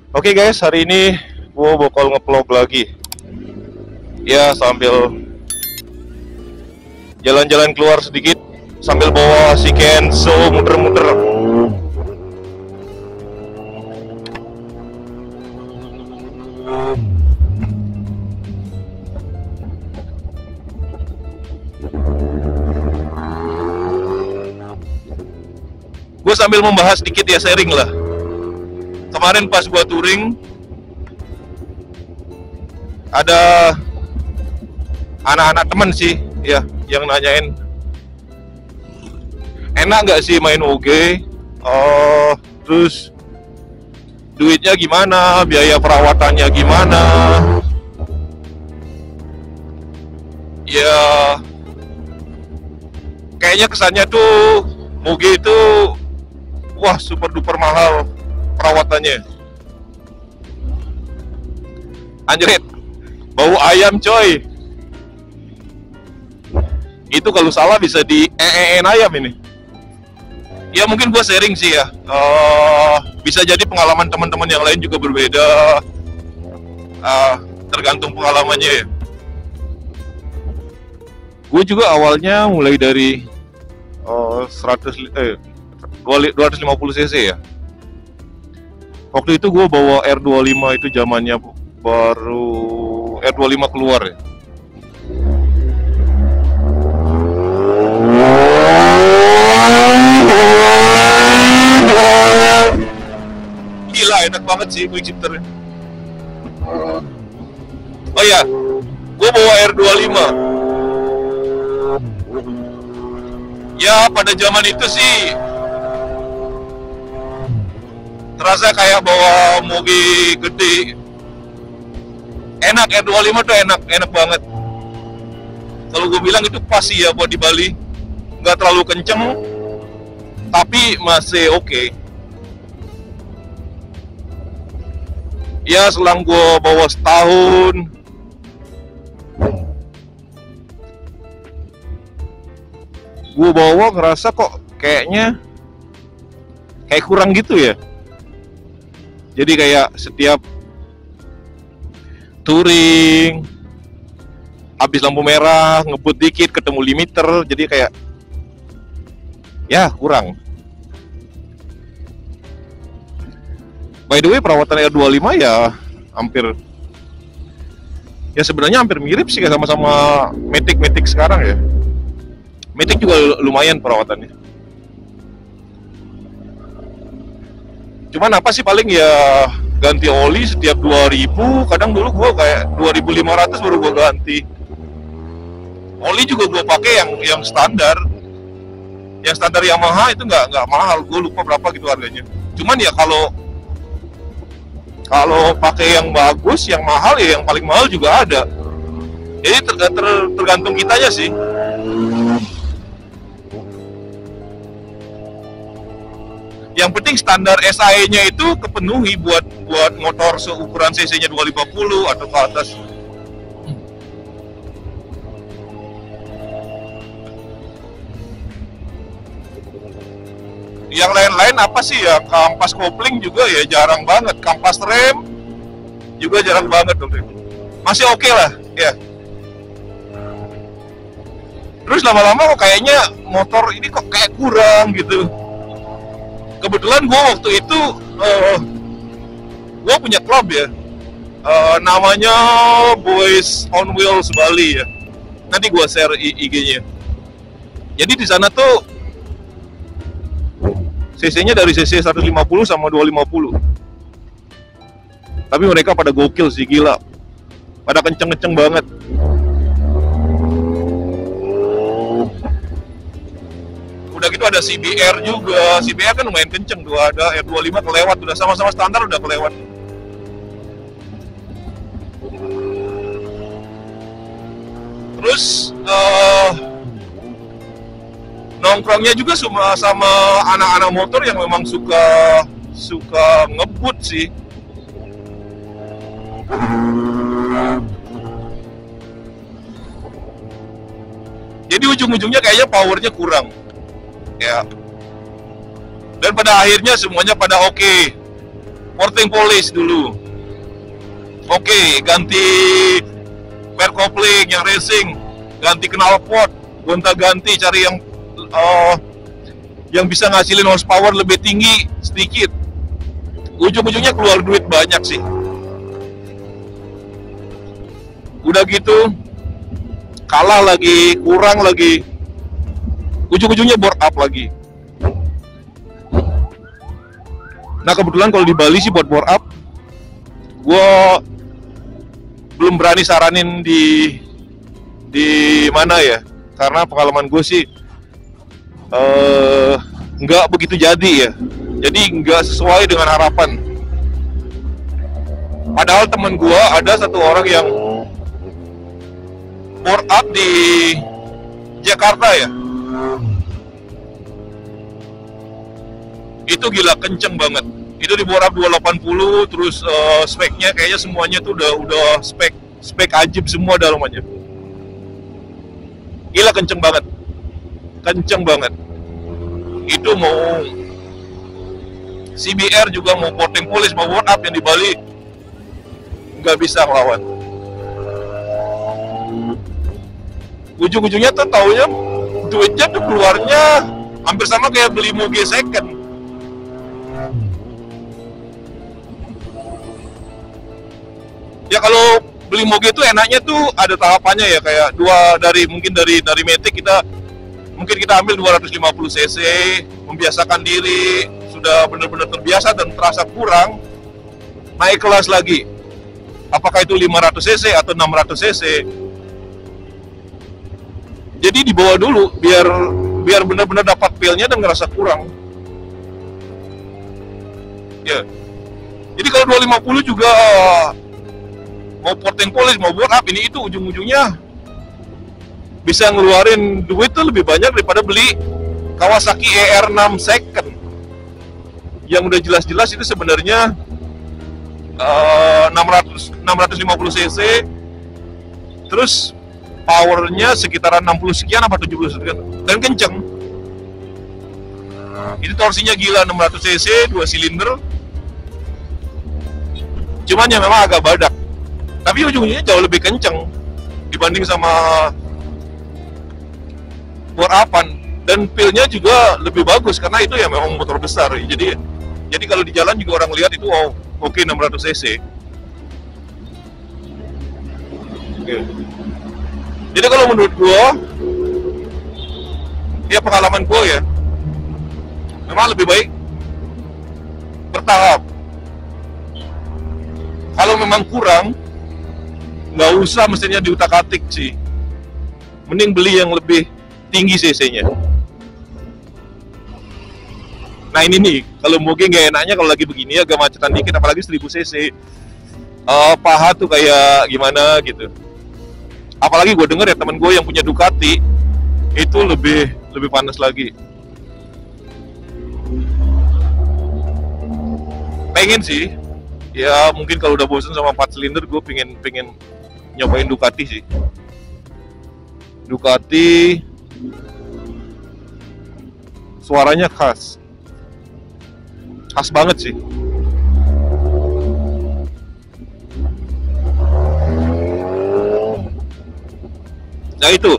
Oke guys, hari ini gue bakal nge-vlog lagi. Ya, sambil jalan-jalan keluar sedikit, sambil bawa si Kenzo muter-muter. Gue sambil membahas sedikit ya, sharing lah. Kemarin pas gua touring, ada anak-anak temen sih ya yang nanyain, enak nggak sih main OG? Terus duitnya gimana, biaya perawatannya gimana? Ya kayaknya kesannya tuh OG itu wah super duper mahal perawatannya. Anjrit, bau ayam coy. Itu kalau salah bisa di ayam ini. Ya mungkin gue sharing sih ya. Bisa jadi pengalaman teman-teman yang lain juga berbeda. Tergantung pengalamannya ya. Gue juga awalnya mulai dari 250 cc ya. Waktu itu gue bawa R25, itu zamannya baru R25 keluar ya. Gila, enak banget sih quick shifternya. Oh ya, gue bawa R25. Ya pada zaman itu sih terasa kayak bawa moge gede. Enak, R25 tuh enak banget. Kalau gue bilang itu pas sih ya buat di Bali. Nggak terlalu kenceng, tapi masih oke. Ya selang gue bawa setahun, gue bawa ngerasa kok kayaknya kayak kurang gitu ya. Jadi kayak setiap touring, habis lampu merah, ngebut dikit, ketemu limiter, jadi kayak ya kurang. By the way, perawatan R25 ya hampir, ya sebenarnya hampir mirip sih sama Matic sekarang ya. Matic juga lumayan perawatannya. Cuman apa sih paling ya ganti oli setiap 2000, kadang dulu gua kayak 2500 baru gua ganti. Oli juga gua pakai yang standar. Yang standar Yamaha itu nggak mahal, gua lupa berapa gitu harganya. Cuman ya kalau pakai yang bagus, yang mahal ya yang paling mahal juga ada. Jadi tergantung kitanya sih. Yang penting standar SAE-nya itu kepenuhi buat motor seukuran cc-nya 250 atau ke atas. Yang lain-lain apa sih ya, kampas kopling juga ya jarang banget, kampas rem juga jarang banget dong. Masih oke lah ya. Terus lama-lama kok kayaknya motor ini kok kayak kurang gitu. Kebetulan gue waktu itu gue punya klub ya, namanya Boys on Wheels Bali ya. Nanti gue share IG-nya. Jadi di sana tuh cc-nya dari cc 150 sama 250. Tapi mereka pada gokil sih, gila. Pada kenceng-kenceng banget. Udah gitu ada CBR juga. CBR kan lumayan kenceng tuh, ada R25 kelewat, udah sama-sama standar udah kelewat. Terus nongkrongnya juga sama anak-anak motor yang memang suka ngebut sih. Jadi ujung-ujungnya kayaknya powernya kurang. Ya. Dan pada akhirnya semuanya pada oke. porting polish dulu. Oke, ganti pair kopling yang racing, ganti knalpot, gonta-ganti, cari yang bisa ngasilin horsepower lebih tinggi sedikit. Ujung-ujungnya keluar duit banyak sih. Udah gitu kalah lagi, kurang lagi, ujung-ujungnya bore up lagi. Nah kebetulan kalau di Bali sih buat bore up, gue belum berani saranin di mana ya, karena pengalaman gue sih nggak begitu jadi ya, jadi nggak sesuai dengan harapan. Padahal temen gue ada satu orang yang bore up di Jakarta ya, itu gila kenceng banget. Itu di bore up 280, terus speknya kayaknya semuanya tuh udah spek ajib semua dalamannya. Gila kenceng banget, itu mau CBR juga, mau porting polish, mau bore up yang di Bali nggak bisa ngelawan. Ujung-ujungnya tuh taunya duitnya tuh keluarnya hampir sama kayak beli moge second. Ya kalau beli moge itu enaknya tuh ada tahapannya ya, kayak mungkin dari Matic kita ambil 250 cc, membiasakan diri, sudah benar-benar terbiasa dan terasa kurang, naik kelas lagi. Apakah itu 500 cc atau 600 cc? Jadi dibawa dulu biar benar-benar dapat feel-nya dan ngerasa kurang. Ya. Jadi kalau 250 juga mau porting polish, mau bore up, ini itu ujung-ujungnya bisa ngeluarin duit tuh lebih banyak daripada beli Kawasaki ER6 second yang udah jelas-jelas itu sebenarnya 650 cc, terus powernya sekitaran 60 sekian apa 70 sekian, dan kenceng. Itu torsinya gila, 600 cc, 2 silinder. Cuman ya memang agak badak, tapi ujungnya jauh lebih kenceng dibanding sama bore up-an, dan feel-nya juga lebih bagus karena itu ya memang motor besar. Jadi kalau di jalan juga orang lihat itu oke 600 cc. Okay. Jadi kalau menurut gue, ya pengalaman gue ya, memang lebih baik bertahap. Kalau memang kurang, nggak usah mestinya diutak-atik sih. Mending beli yang lebih tinggi cc-nya. Nah ini nih, kalau moge nggak enaknya kalau lagi begini agak macetan dikit, apalagi 1000 cc. Paha tuh kayak gimana gitu. Apalagi gue denger ya temen gue yang punya Ducati itu lebih panas lagi. Pengen sih, ya mungkin kalau udah bosen sama 4 silinder, gue pengen nyobain Ducati sih. Ducati suaranya khas banget sih. Nah itu,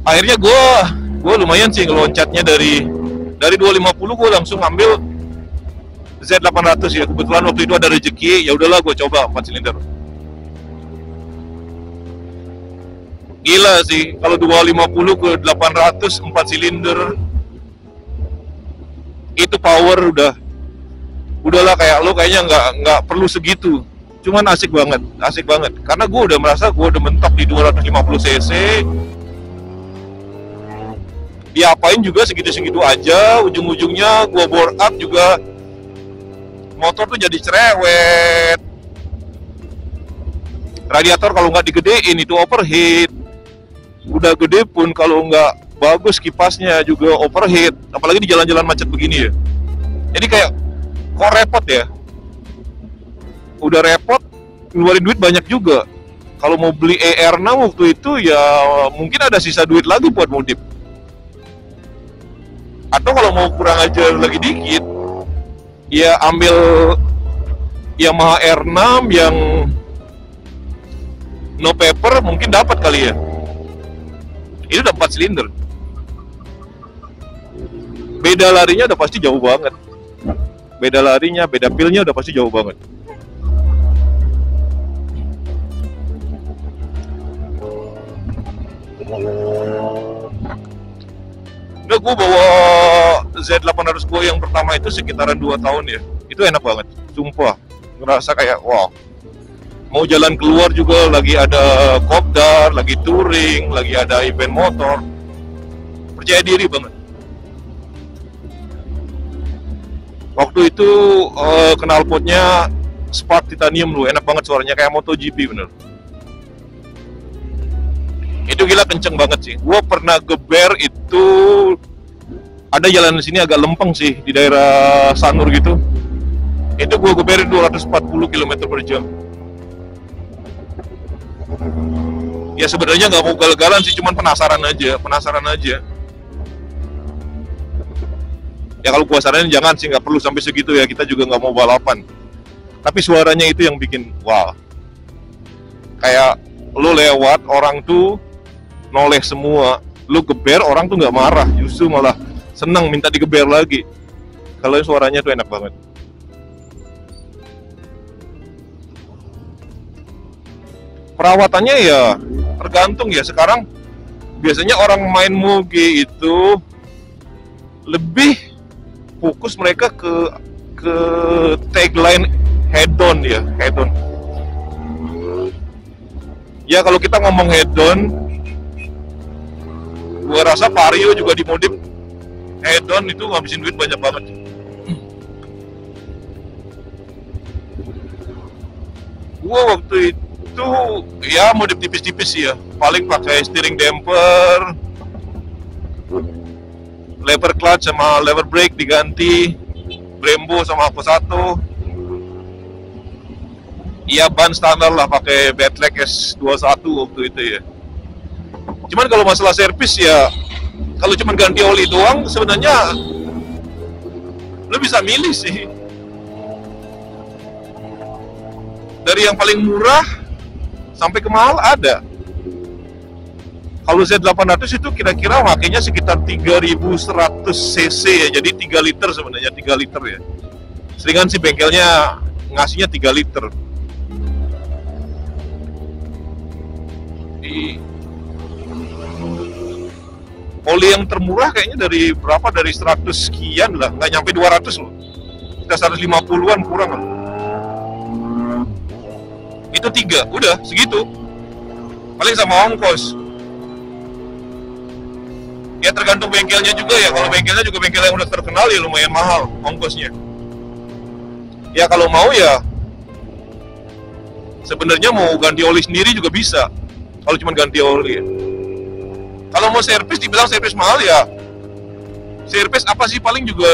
akhirnya gue lumayan sih ngeloncatnya dari 250 gue langsung ambil Z800 ya. Kebetulan waktu itu ada rezeki, ya udahlah gue coba 4 silinder. Gila sih, kalau 250 ke 800 4 silinder itu power udahlah, kayak lo kayaknya nggak perlu segitu. Cuman asik banget, karena gue udah merasa gue udah mentok di 250 cc. Diapain juga segitu-segitu aja, ujung-ujungnya gue bore up juga motor tuh jadi cerewet. Radiator kalau nggak digedein itu overheat. Udah gede pun kalau nggak bagus kipasnya juga overheat, apalagi di jalan-jalan macet begini ya. Jadi kayak kok repot ya. Udah repot, ngeluarin duit banyak juga. Kalau mau beli ER6 waktu itu ya mungkin ada sisa duit lagi buat modif. Atau kalau mau kurang aja lagi dikit, ya ambil Yamaha R6 yang no paper mungkin dapat kali ya. Ini udah 4 silinder. Beda larinya udah pasti jauh banget. Beda larinya, beda feel-nya udah pasti jauh banget. Udah, gue bawa Z800 gue yang pertama itu sekitaran 2 tahun ya. Itu enak banget, sumpah. Ngerasa kayak wow. Mau jalan keluar juga lagi ada kopdar, lagi touring, lagi ada event motor. Percaya diri banget. Waktu itu knalpotnya Spark Titanium loh, enak banget suaranya kayak MotoGP bener. Itu gila kenceng banget sih. Gua pernah geber itu, ada jalan di sini agak lempeng sih di daerah Sanur gitu. Itu gua geberin 240 km/jam. Ya sebenarnya nggak mau gal-galan sih, cuman penasaran aja. Ya kalau gua saranin jangan sih, nggak perlu sampai segitu ya, kita juga nggak mau balapan. Tapi suaranya itu yang bikin wow. Kayak lu lewat orang tuh noleh semua, lu geber orang tuh nggak marah, justru malah senang minta digeber lagi. Kalau suaranya tuh enak banget. Perawatannya ya tergantung ya, sekarang biasanya orang main moge itu lebih fokus mereka ke tagline head-on ya, head-on. Ya kalau kita ngomong head-on, gua rasa Vario juga dimodif head-on itu ngabisin duit banyak banget. Gua waktu itu ya modif tipis-tipis ya, paling pakai steering damper, lever clutch sama lever brake diganti, Brembo sama Aqua 1. Iya ban standar lah, pakai Badleg S21 waktu itu ya. Cuman kalau masalah servis ya, kalau cuman ganti oli doang sebenarnya lo bisa milih sih. Dari yang paling murah sampai ke mahal ada. Kalau Z800 itu kira-kira makanya sekitar 3100 cc ya, jadi 3 liter sebenarnya, 3 liter ya. Seringan sih bengkelnya ngasihnya 3 liter. Oli yang termurah kayaknya dari berapa, dari 100 sekian lah, nggak nyampe 200 loh. Kita 150-an kurang lah. Itu 3, udah segitu. Paling sama ongkos. Ya tergantung bengkelnya juga ya, kalau bengkelnya juga bengkel yang udah terkenal ya lumayan mahal ongkosnya. Ya kalau mau ya sebenarnya mau ganti oli sendiri juga bisa, kalau cuma ganti oli ya. Kalau mau servis dibilang servis mahal ya, servis apa sih, paling juga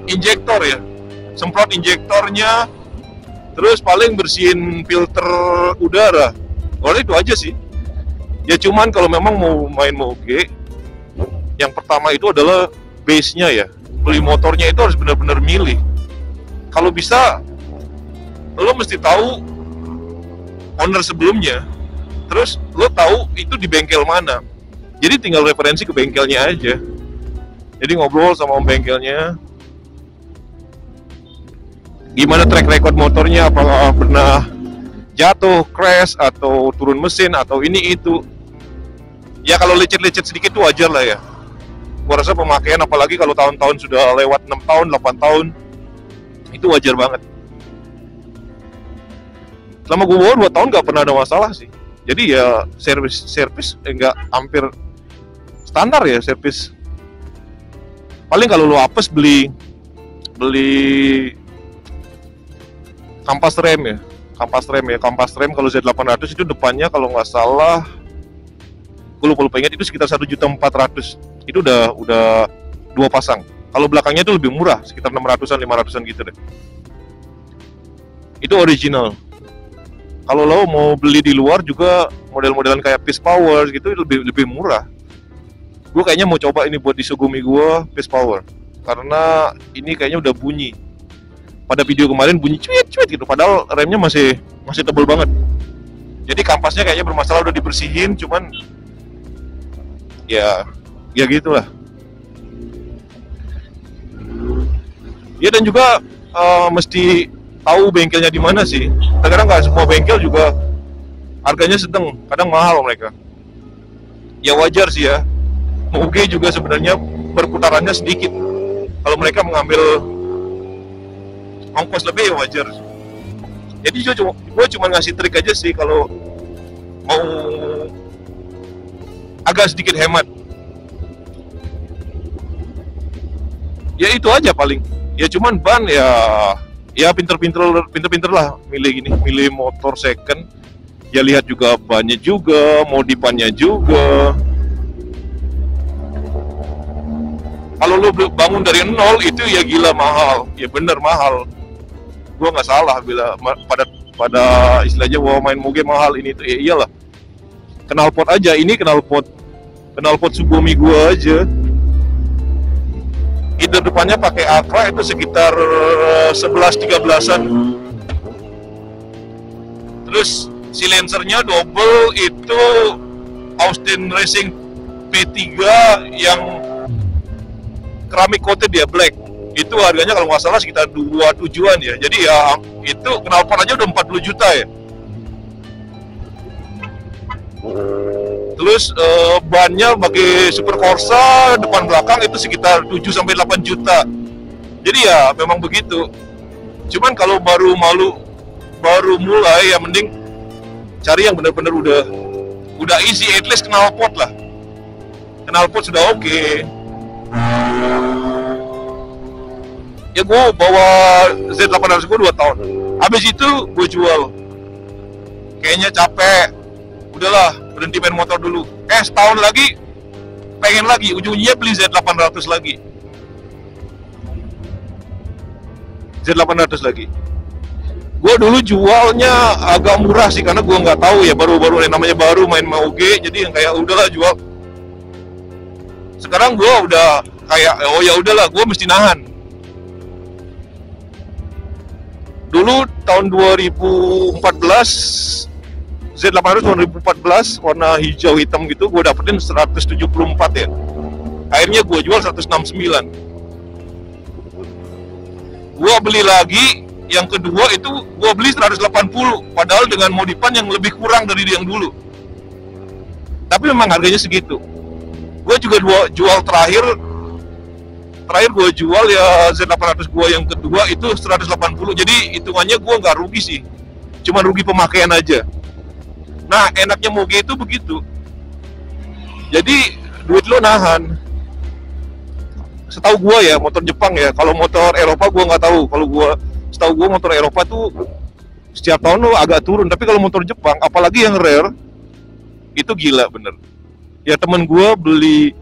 injektor ya, semprot injektornya, terus paling bersihin filter udara. Oleh itu aja sih. Ya cuman kalau memang mau main moge, yang pertama itu adalah base-nya ya. Beli motornya itu harus benar-benar milih. Kalau bisa, lo mesti tahu owner sebelumnya. Terus lo tahu itu di bengkel mana. Jadi tinggal referensi ke bengkelnya aja. Jadi ngobrol sama om bengkelnya. Gimana track record motornya, apakah pernah jatuh, crash, atau turun mesin, atau ini itu. Ya kalau lecet-lecet sedikit itu wajar lah ya. Gua rasa pemakaian, apalagi kalau tahun-tahun sudah lewat 6 tahun, 8 tahun, itu wajar banget. Selama gue bawa 2 tahun nggak pernah ada masalah sih. Jadi ya servis nggak, hampir standar ya servis. Paling kalau lo apes beli kampas rem ya. Kampas rem kalau Z800 itu depannya kalau nggak salah, gue lupa ingat, itu sekitar 1.400.000. Itu udah 2 pasang. Kalau belakangnya itu lebih murah, sekitar 600-an, 500-an gitu deh. Itu original. Kalau lo mau beli di luar juga model-modelan kayak Peace Power gitu lebih murah. Gue kayaknya mau coba ini buat di Sugumi gue, Peace Power, karena ini kayaknya udah bunyi. pada video kemarin bunyi cuit-cuit gitu, padahal remnya masih tebal banget. Jadi kampasnya kayaknya bermasalah, udah dibersihin, cuman ya gitulah. Ya dan juga mesti tahu bengkelnya di mana sih. Kadang nggak semua bengkel juga harganya sedang, kadang mahal mereka. Ya wajar sih ya. Moge juga sebenarnya perputarannya sedikit. Kalau mereka mengambil ongkos lebih ya wajar. Jadi gue cuma ngasih trik aja sih kalau mau agak sedikit hemat. Ya itu aja paling. Ya cuman ban ya pinter-pinter lah milih motor second. Ya lihat juga bannya juga, modifannya juga. Kalau lu bangun dari nol itu ya gila mahal, ya bener mahal. Gua nggak salah bila pada istilahnya wah main moge mahal ini itu, ya iyalah. Knalpot aja, ini knalpot Subomi gua aja. Header depannya pakai Acra itu sekitar 11-13an. Terus silencernya double itu Austin Racing P3 yang keramik coated dia black. Itu harganya kalau nggak salah sekitar 27-an ya. Jadi ya itu knalpot aja udah 40 juta ya. Terus bannya bagi Super Corsa depan belakang itu sekitar 7-8 juta. Jadi ya memang begitu. Cuman kalau baru mulai ya mending cari yang benar-benar udah easy, at least knalpot lah. Knalpot sudah oke. Ya gue bawa Z800 gue 2 tahun. Habis itu gue jual. Kayaknya capek. Udahlah, berhenti main motor dulu. Setahun lagi pengen lagi, ujung-ujungnya beli Z800 lagi. Z800 lagi. Gue dulu jualnya agak murah sih karena gue nggak tahu ya, baru-baru namanya baru main moge, jadi yang kayak udahlah jual. Sekarang gue udah kayak oh ya udahlah, gue mesti nahan. Dulu tahun 2014 Z800 2014 warna hijau hitam gitu, gue dapetin 174 ya. Akhirnya gue jual 169. Gue beli lagi yang kedua itu gue beli 180, padahal dengan modifan yang lebih kurang dari yang dulu. Tapi memang harganya segitu. Gue juga jual terakhir gue jual ya Z800 gue yang kedua itu 180. Jadi hitungannya gue nggak rugi sih, cuma rugi pemakaian aja. Nah enaknya moge itu begitu. Jadi duit lo nahan. Setahu gue ya motor Jepang ya, kalau motor Eropa gue nggak tahu. Kalau setahu gue motor Eropa tuh setiap tahun lo agak turun. Tapi kalau motor Jepang, apalagi yang rare, itu gila bener. Ya temen gue beli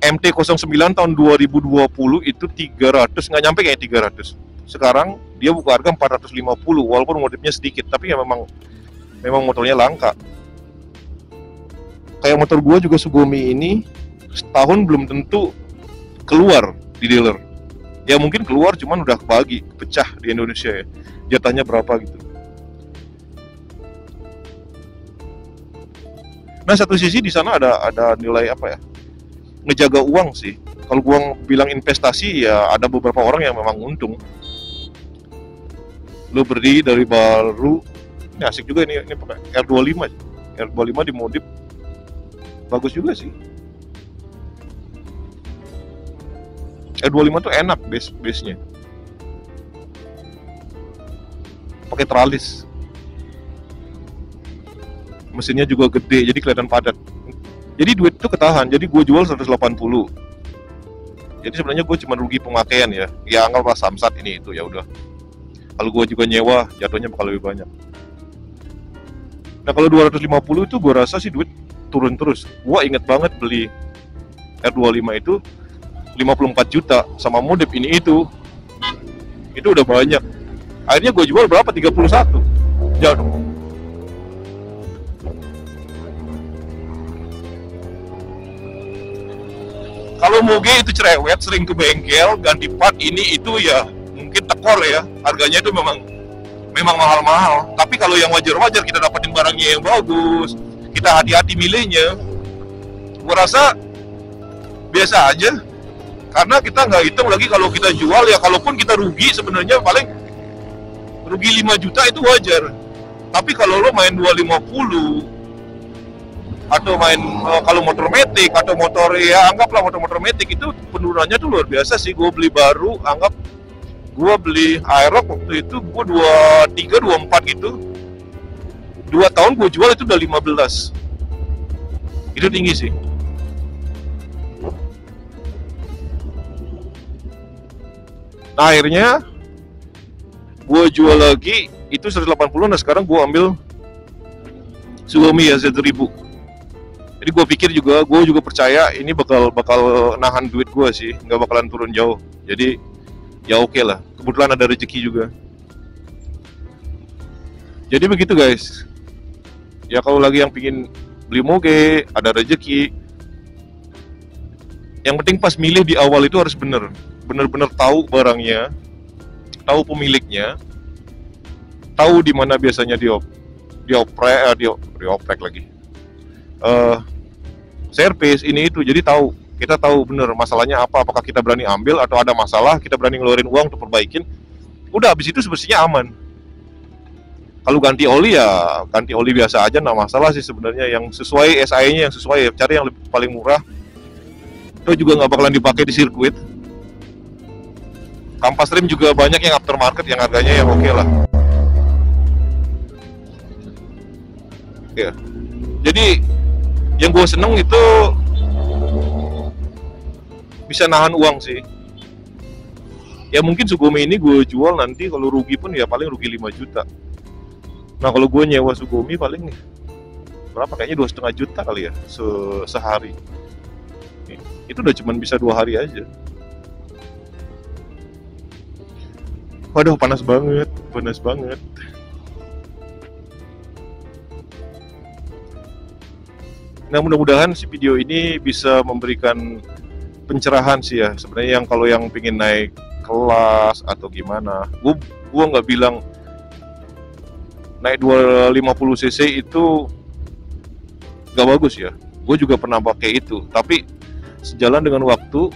MT-09 tahun 2020 itu 300, nggak nyampe kayak 300. Sekarang dia buka harga 450, walaupun modifnya sedikit, tapi ya memang motornya langka. Kayak motor gua juga Sugomi ini setahun belum tentu keluar di dealer. Ya mungkin keluar cuman udah pecah di Indonesia ya. Jatahnya berapa gitu. Nah satu sisi di sana ada nilai apa ya? Ngejaga uang sih. Kalau gua bilang investasi ya ada beberapa orang yang memang untung. Lo berdiri dari baru, ini asik juga ini pakai R25 dimodif bagus juga sih. R25 tuh enak base-nya, pakai tralis, mesinnya juga gede jadi kelihatan padat. Jadi duit itu ketahan, jadi gue jual 180. Jadi sebenarnya gue cuma rugi pemakaian ya anggaplah samsat ini itu ya udah. Kalau gue juga nyewa jatuhnya bakal lebih banyak. Nah kalau 250 itu gue rasa sih duit turun terus. Gue inget banget beli R25 itu 54 juta sama modif ini itu udah banyak. Akhirnya gue jual berapa? 31. Jauh. Kalau moge itu cerewet, sering ke bengkel ganti part ini itu ya mungkin tekor ya, harganya itu memang mahal-mahal. Tapi kalau yang wajar-wajar kita dapetin barangnya yang bagus, kita hati-hati milihnya, gua rasa biasa aja. Karena kita nggak hitung lagi kalau kita jual ya, kalaupun kita rugi sebenarnya paling rugi 5 juta itu wajar. Tapi kalau lo main 250 atau main kalau motor metik atau motor ya anggaplah motor metik itu penurunannya tuh luar biasa sih. Gue beli baru, anggap gue beli Aerox waktu itu gue 23 24 gitu, 2 tahun gue jual itu udah 15. Itu tinggi sih. Nah akhirnya gue jual lagi itu 180. Nah sekarang gue ambil Xiaomi ya Z1000. Jadi gue pikir juga, gue juga percaya ini bakal nahan duit gue sih, nggak bakalan turun jauh. Jadi ya oke lah, kebetulan ada rezeki juga. Jadi begitu guys. Ya kalau lagi yang pingin beli moge, ada rezeki. Yang penting pas milih di awal itu harus bener-bener tahu barangnya, tahu pemiliknya, tahu di mana biasanya dioprek lagi. Servis ini itu, jadi kita tahu bener masalahnya apa, apakah kita berani ambil atau ada masalah kita berani ngeluarin uang untuk perbaikin. Udah habis itu sebenarnya aman. Kalau ganti oli ya ganti oli biasa aja, nggak masalah sih sebenarnya, yang sesuai SAE-nya yang sesuai, cari yang paling murah. Itu juga nggak bakalan dipakai di sirkuit. Kampas rem juga banyak yang aftermarket yang harganya yang oke lah. Ya. Jadi yang gue seneng itu bisa nahan uang sih. Ya mungkin Xiaomi ini gue jual nanti kalau rugi pun ya paling rugi 5 juta. Nah kalau gue nyewa Xiaomi paling berapa, kayaknya 2,5 juta kali ya sehari. Itu udah cuman bisa 2 hari aja. Waduh panas banget. Nah mudah-mudahan si video ini bisa memberikan pencerahan sih ya. Sebenarnya kalau yang pingin naik kelas atau gimana, gua nggak bilang naik 250 cc itu nggak bagus ya. Gue juga pernah pakai itu, tapi sejalan dengan waktu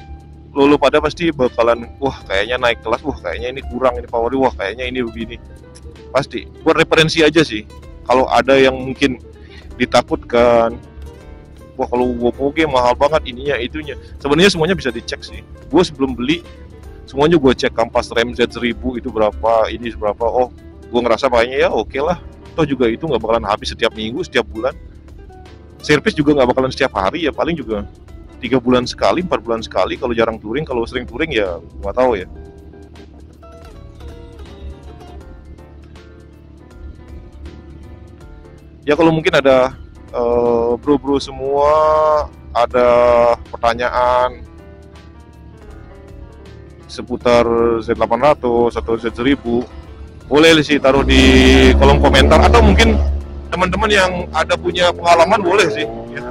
lo pada pasti bakalan wah kayaknya naik kelas, wah kayaknya ini kurang, ini power, wah kayaknya ini begini. Pasti buat referensi aja sih. Kalau ada yang mungkin ditakutkan, wah kalau gue moge mahal banget ininya itunya, sebenarnya semuanya bisa dicek sih. Gue sebelum beli semuanya gue cek, kampas rem Z1000 itu berapa, ini berapa. Oh gue ngerasa kayaknya ya oke lah, toh juga itu nggak bakalan habis setiap minggu, setiap bulan. Servis juga nggak bakalan setiap hari ya, paling juga 3 bulan sekali, 4 bulan sekali kalau jarang touring. Kalau sering touring ya nggak tahu ya. Ya kalau mungkin ada bro-bro semua ada pertanyaan seputar Z800 atau Z1000, boleh sih taruh di kolom komentar, atau mungkin teman-teman yang ada punya pengalaman boleh sih ya.